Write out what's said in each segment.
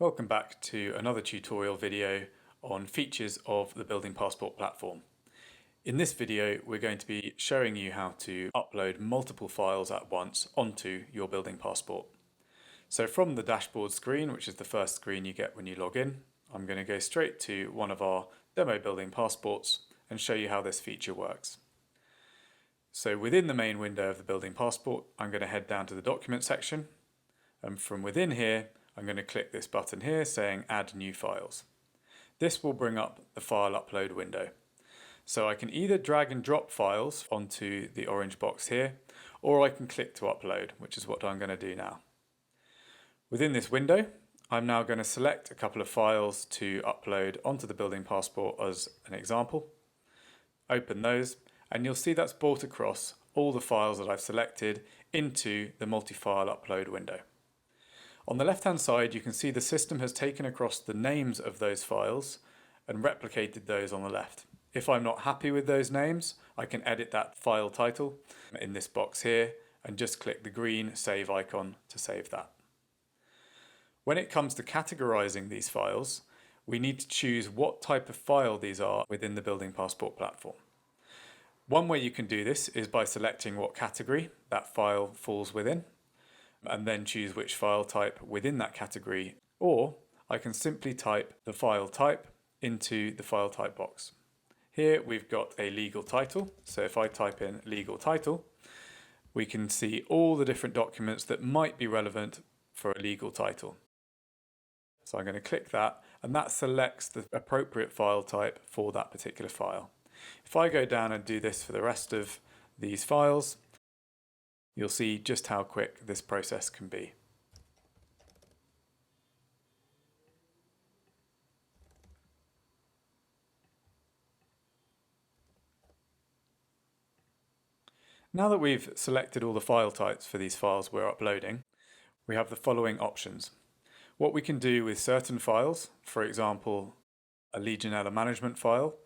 Welcome back to another tutorial video on features of the Building Passport platform. In this video, we're going to be showing you how to upload multiple files at once onto your Building Passport. So from the dashboard screen, which is the first screen you get when you log in, I'm going to go straight to one of our demo Building Passports and show you how this feature works. So within the main window of the Building Passport, I'm going to head down to the document section, and from within here I'm going to click this button here saying Add New Files. This will bring up the file upload window. So I can either drag and drop files onto the orange box here, or I can click to upload, which is what I'm going to do now. Within this window, I'm now going to select a couple of files to upload onto the Building Passport as an example. Open those, and you'll see that's brought across all the files that I've selected into the multi-file upload window. On the left hand side, you can see the system has taken across the names of those files and replicated those on the left. If I'm not happy with those names, I can edit that file title in this box here and just click the green save icon to save that. When it comes to categorizing these files, we need to choose what type of file these are within the Building Passport platform. One way you can do this is by selecting what category that file falls within, and then choose which file type within that category, or I can simply type the file type into the file type box. Here we've got a legal title, so if I type in legal title, we can see all the different documents that might be relevant for a legal title. So I'm going to click that, and that selects the appropriate file type for that particular file. If I go down and do this for the rest of these files, you'll see just how quick this process can be. Now that we've selected all the file types for these files we're uploading, we have the following options. What we can do with certain files, for example, a Legionella management file,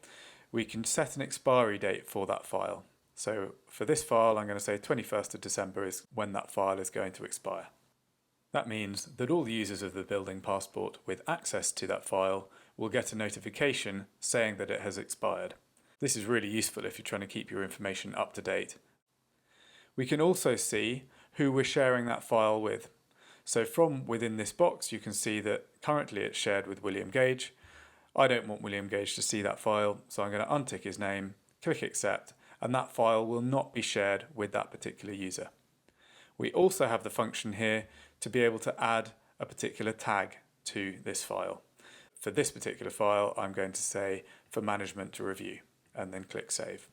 we can set an expiry date for that file. So for this file, I'm going to say 21st of December is when that file is going to expire. That means that all the users of the Building Passport with access to that file will get a notification saying that it has expired. This is really useful if you're trying to keep your information up to date. We can also see who we're sharing that file with. So from within this box, you can see that currently it's shared with William Gage. I don't want William Gage to see that file, so I'm going to untick his name, click accept, and that file will not be shared with that particular user. We also have the function here to be able to add a particular tag to this file. For this particular file, I'm going to say for management to review, and then click save.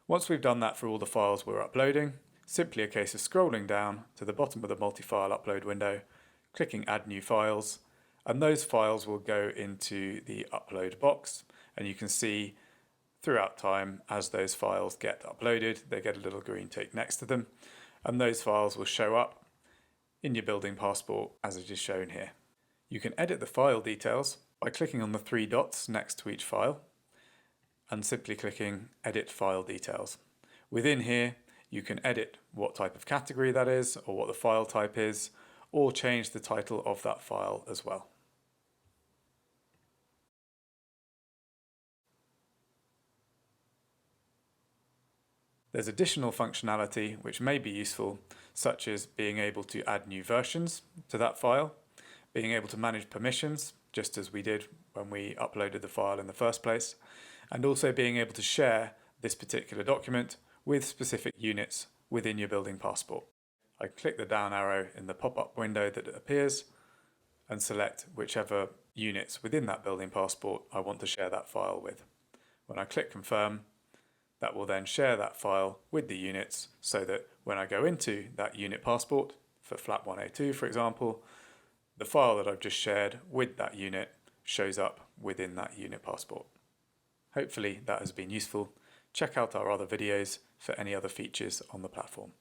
Once we've done that for all the files we're uploading, simply a case of scrolling down to the bottom of the multi-file upload window, clicking add new files, and those files will go into the upload box, and you can see throughout time as those files get uploaded, they get a little green tick next to them, and those files will show up in your Building Passport as it is shown here. You can edit the file details by clicking on the three dots next to each file and simply clicking Edit File Details. Within here, you can edit what type of category that is, or what the file type is, or change the title of that file as well. There's additional functionality which may be useful, such as being able to add new versions to that file, being able to manage permissions, just as we did when we uploaded the file in the first place, and also being able to share this particular document with specific units within your Building Passport. I click the down arrow in the pop-up window that appears and select whichever units within that Building Passport I want to share that file with. When I click confirm, that will then share that file with the units so that when I go into that unit passport, for flap 102 for example, the file that I've just shared with that unit shows up within that unit passport. Hopefully that has been useful. Check out our other videos for any other features on the platform.